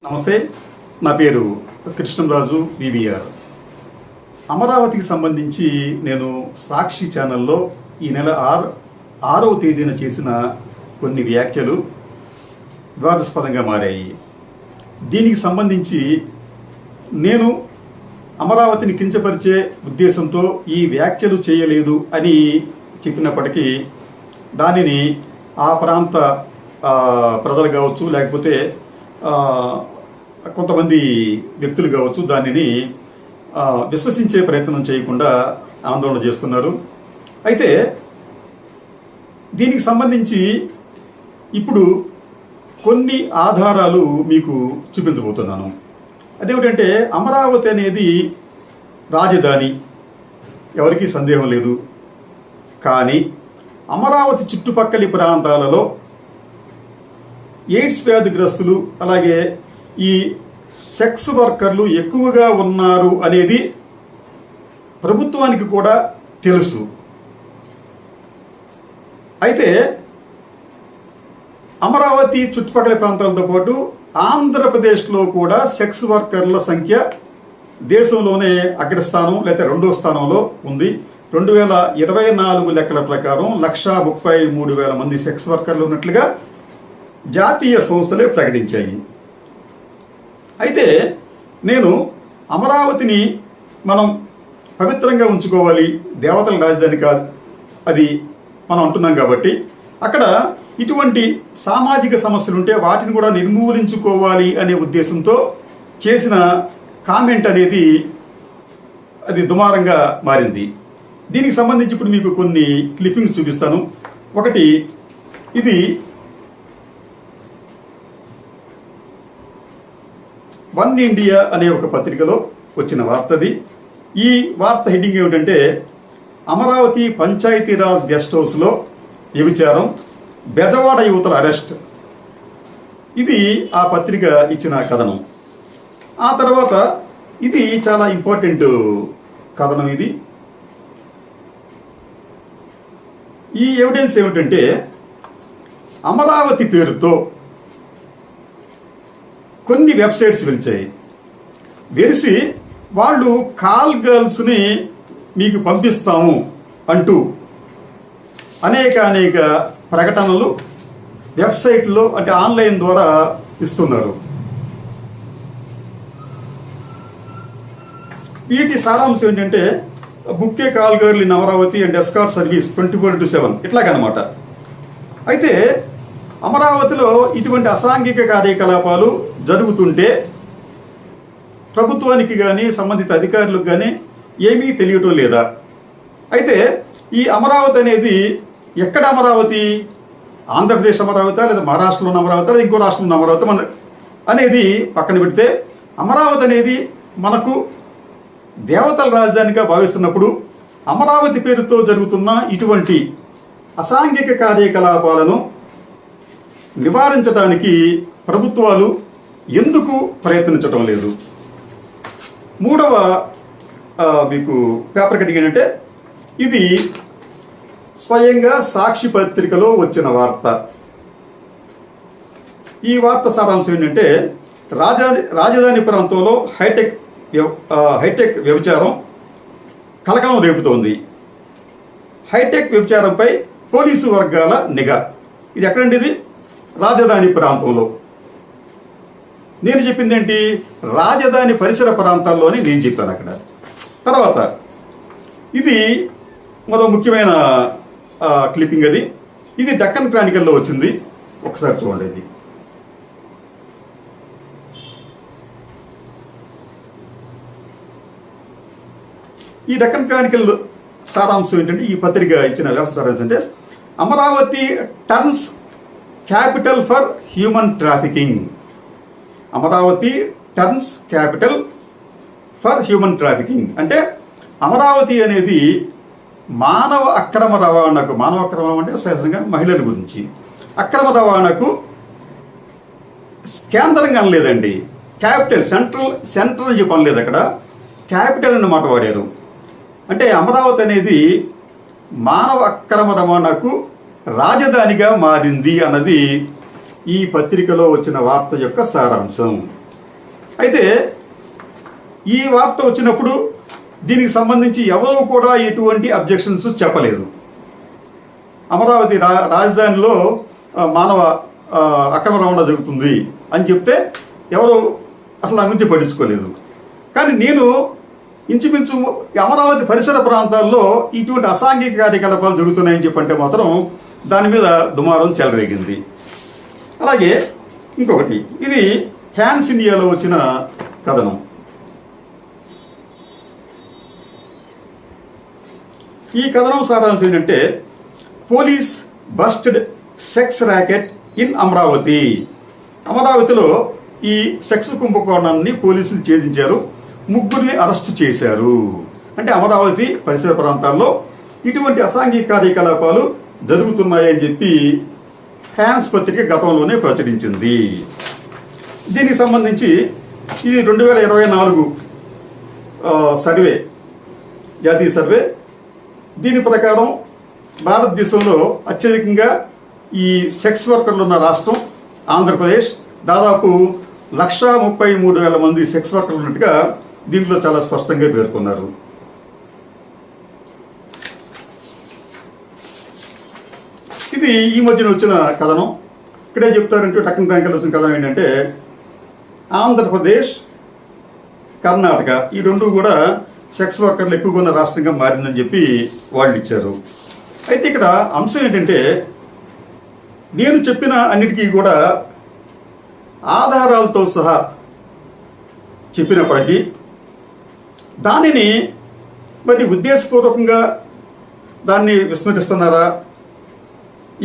నమస్తే, నా పేరు కృష్ణంరాజు వివిఆర్. అమరావతికి సంబంధించి నేను సాక్షి ఛానల్లో ఈ నెల 6వ తేదీన చేసిన కొన్ని వ్యాఖ్యలు వివాదాస్పదంగా మారాయి. దీనికి సంబంధించి నేను అమరావతిని కించపరిచే ఉద్దేశంతో ఈ వ్యాఖ్యలు చేయలేదు అని చెప్పినప్పటికీ దానిని ఆ ప్రాంత ప్రజలు కావచ్చు, లేకపోతే కొంతమంది వ్యక్తులు కావచ్చు, దానిని విశ్వసించే ప్రయత్నం చేయకుండా ఆందోళన చేస్తున్నారు. అయితే దీనికి సంబంధించి ఇప్పుడు కొన్ని ఆధారాలు మీకు చూపించబోతున్నాను. అదేమిటంటే, అమరావతి అనేది రాజధాని, ఎవరికీ సందేహం లేదు. కానీ అమరావతి చుట్టుపక్కల ప్రాంతాలలో ఎయిడ్స్ వ్యాధిగ్రస్తులు, అలాగే ఈ సెక్స్ వర్కర్లు ఎక్కువగా ఉన్నారు అనేది ప్రభుత్వానికి కూడా తెలుసు. అయితే అమరావతి చుట్టుపక్కల ప్రాంతాలతో పాటు ఆంధ్రప్రదేశ్లో కూడా సెక్స్ వర్కర్ల సంఖ్య దేశంలోనే అగ్రస్థానం లేదా 2వ స్థానంలో ఉంది. 2024 లెక్కల ప్రకారం 1,33,000 మంది సెక్స్ వర్కర్లు ఉన్నట్లుగా జాతీయ సంస్థలే ప్రకటించాయి. అయితే నేను అమరావతిని మనం పవిత్రంగా ఉంచుకోవాలి, దేవతల రాజధాని కాదు అది మనం అంటున్నాం కాబట్టి, అక్కడ ఇటువంటి సామాజిక సమస్యలు ఉంటే వాటిని కూడా నిర్మూలించుకోవాలి అనే ఉద్దేశంతో చేసిన కామెంట్ అనేది అది దుమారంగా మారింది. దీనికి సంబంధించి ఇప్పుడు మీకు కొన్ని క్లిప్పింగ్స్ చూపిస్తాను. ఒకటి, ఇది వన్ ఇండియా అనే ఒక పత్రికలో వచ్చిన వార్తది. ఈ వార్త హెడ్డింగ్ ఏమిటంటే, అమరావతి పంచాయతీరాజ్ గెస్ట్ హౌస్లో వ్యభిచారం, బెజవాడ యువతల అరెస్ట్. ఇది ఆ పత్రిక ఇచ్చిన కథనం. ఆ తర్వాత ఇది చాలా ఇంపార్టెంట్ కథనం. ఇది ఈ ఎవిడెన్స్ ఏమిటంటే, అమరావతి పేరుతో కొన్ని వెబ్సైట్స్ వెలిసి వాళ్ళు కాల్ గర్ల్స్ని మీకు పంపిస్తాము అంటూ అనేక ప్రకటనలు వెబ్సైట్లో, అంటే ఆన్లైన్ ద్వారా ఇస్తున్నారు. వీటి సారాంశం ఏంటంటే, book A call girl in Amaravati and escort service 24/7 ఇట్లాగనమాట. అయితే అమరావతిలో ఇటువంటి అసాంఘిక కార్యకలాపాలు జరుగుతుంటే ప్రభుత్వానికి కానీ సంబంధిత అధికారులకు కానీ ఏమీ తెలియటం లేదా? అయితే ఈ అమరావతి అనేది ఎక్కడ అమరావతి? ఆంధ్రప్రదేశ్ అమరావతి, లేదా మహారాష్ట్రలో ఉన్న అమరావతి, లేదా ఇంకో రాష్ట్రంలో ఉన్న అమరావతి అనేది పక్కన పెడితే, అమరావతి అనేది మనకు దేవతల రాజధానిగా భావిస్తున్నప్పుడు అమరావతి పేరుతో జరుగుతున్న ఇటువంటి అసాంఘిక కార్యకలాపాలను నివారించడానికి ప్రభుత్వాలు ఎందుకు ప్రయత్నించడం లేదు? మూడవ మీకు పేపర్ కటింగ్ ఏంటంటే, ఇది స్వయంగా సాక్షి పత్రికలో వచ్చిన వార్త. ఈ వార్త సారాంశం ఏంటంటే, రాజధాని ప్రాంతంలో హైటెక్ వ్యభిచారం కలకలం రేపుతోంది. హైటెక్ వ్యభిచారంపై పోలీసు వర్గాల నిఘా. ఇది ఎక్కడండి? ఇది రాజధాని ప్రాంతంలో. నేను చెప్పింది ఏంటి? రాజధాని పరిసర ప్రాంతాల్లోనే నేను చెప్పాను అక్కడ. తర్వాత ఇది మరో ముఖ్యమైన క్లిప్పింగ్. ఇది డక్కన్ క్రానికల్లో వచ్చింది. ఒకసారి చూడండి. ఇది ఈ డక్కన్ క్రానికల్ సారాంశం ఏంటంటే, ఈ పత్రిక ఇచ్చిన వ్యవస్థ సారాంశం అంటే, Amaravati turns capital for human trafficking. Amaravati turns capital for human trafficking అంటే, అమరావతి అనేది మానవ అక్రమ రవాణాకు, మానవ అక్రమం అంటే సహజంగా మహిళల గురించి, అక్రమ రవాణాకు కేంద్రంగా అనలేదండి. క్యాపిటల్, సెంట్రల్ చెప్పి అనలేదు, అక్కడ క్యాపిటల్ అన్నమాట వాడారు. అంటే అమరావతి అనేది మానవ అక్రమ రవాణాకు రాజధానిగా మారింది అన్నది ఈ పత్రికలో వచ్చిన వార్త యొక్క సారాంశం. అయితే ఈ వార్త వచ్చినప్పుడు దీనికి సంబంధించి ఎవరూ కూడా ఎటువంటి అబ్జెక్షన్స్ చెప్పలేదు. అమరావతి రాజధానిలో మానవ అక్రమ రవాణా జరుగుతుంది అని చెప్తే ఎవరు అసలు నా గురించి పట్టించుకోలేదు. కానీ నేను ఇంచుమించు అమరావతి పరిసర ప్రాంతాల్లో ఇటువంటి అసాంఘిక కార్యకలాపాలు జరుగుతున్నాయని చెప్పంటే మాత్రం దాని మీద దుమారం చెలరేగింది. అలాగే ఇంకొకటి, ఇది హ్యాన్స్ ఇండియాలో వచ్చిన కథనం. ఈ కథనం సారాంశం ఏంటంటే, police busted sex racket in Amaravati. అమరావతిలో ఈ సెక్స్ కుంభకోణాన్ని పోలీసులు ఛేదించారు, 3 అరెస్టు చేశారు. అంటే అమరావతి పరిసర ప్రాంతాల్లో ఇటువంటి అసాంఘిక కార్యకలాపాలు జరుగుతున్నాయని చెప్పి హ్యాన్స్ పత్రిక గతంలోనే ప్రచురించింది. దీనికి సంబంధించి ఇది 2024 సర్వే, జాతీయ సర్వే. దీని ప్రకారం భారతదేశంలో అత్యధికంగా ఈ సెక్స్ వర్కర్లు ఉన్న రాష్ట్రం ఆంధ్రప్రదేశ్. దాదాపు 1,33,000 మంది సెక్స్ వర్కర్లు ఉన్నట్టుగా దీంట్లో చాలా స్పష్టంగా పేర్కొన్నారు. ఇది ఈ మధ్యన వచ్చిన కథనం. ఇక్కడే చెప్తారంటే టక్కన బ్యాంకులు వచ్చిన కథనం ఏంటంటే, ఆంధ్రప్రదేశ్ కర్ణాటక ఈ రెండు కూడా సెక్స్ వర్కర్లు ఎక్కువగా ఉన్న రాష్ట్రంగా మారిందని చెప్పి వాళ్ళు ఇచ్చారు. అయితే ఇక్కడ అంశం ఏంటంటే, నేను చెప్పిన అన్నిటికీ కూడా ఆధారాలతో సహా చెప్పినప్పటికీ దానిని మరి ఉద్దేశపూర్వకంగా దాన్ని విస్మరిస్తున్నారా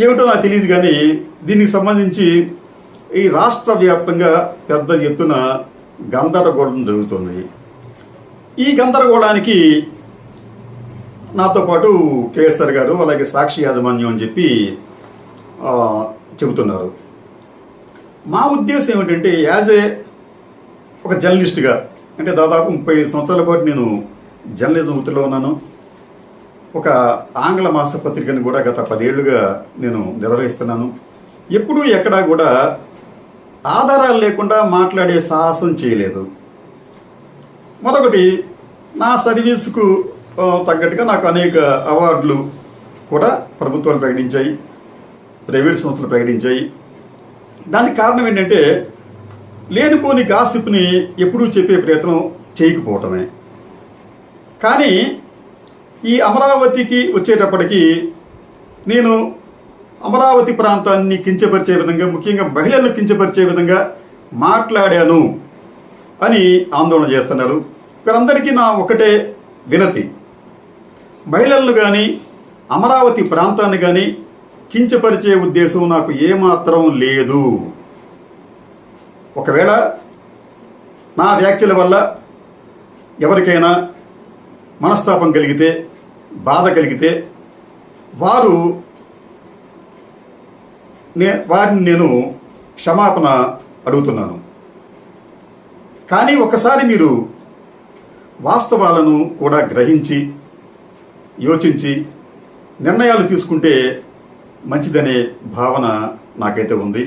ఏమిటో నాకు తెలియదు. కానీ దీనికి సంబంధించి ఈ రాష్ట్ర వ్యాప్తంగా పెద్ద ఎత్తున గందరగోళం జరుగుతుంది. ఈ గందరగోళానికి నాతో పాటు కేఎస్ఆర్ గారు, అలాగే సాక్షి యాజమాన్యం అని చెప్పి చెబుతున్నారు. మా ఉద్దేశం ఏమిటంటే, ఒక జర్నలిస్ట్గా, అంటే దాదాపు 35 సంవత్సరాల పాటు నేను జర్నలిజం వృత్తిలో ఉన్నాను. ఒక ఆంగ్ల మాసపత్రికను కూడా గత 10 ఏళ్లుగా నేను నిర్వహిస్తున్నాను. ఎప్పుడూ ఎక్కడా కూడా ఆధారాలు లేకుండా మాట్లాడే సాహసం చేయలేదు. మరొకటి, నా సర్వీసుకు తగ్గట్టుగా నాకు అనేక అవార్డులు కూడా ప్రభుత్వాలు ప్రకటించాయి, ప్రైవేట్ సంస్థలు ప్రకటించాయి. దానికి కారణం ఏంటంటే, లేనిపోని గాసిప్ని ఎప్పుడూ చెప్పే ప్రయత్నం చేయకపోవటమే. కానీ ఈ అమరావతికి వచ్చేటప్పటికి నేను అమరావతి ప్రాంతాన్ని కించపరిచే విధంగా, ముఖ్యంగా మహిళలను కించపరిచే విధంగా మాట్లాడాను అని ఆందోళన చేస్తున్నారు. వీరందరికీ నా ఒకటే వినతి, మహిళలను కానీ అమరావతి ప్రాంతాన్ని కానీ కించపరిచే ఉద్దేశం నాకు ఏమాత్రం లేదు. ఒకవేళ నా వ్యాఖ్యల వల్ల ఎవరికైనా మనస్తాపం కలిగితే, బాధ కలిగితే వారిని నేను క్షమాపణ అడుగుతున్నాను. కానీ ఒకసారి మీరు వాస్తవాలను కూడా గ్రహించి, యోచించి నిర్ణయాలు తీసుకుంటే మంచిదనే భావన నాకైతే ఉంది.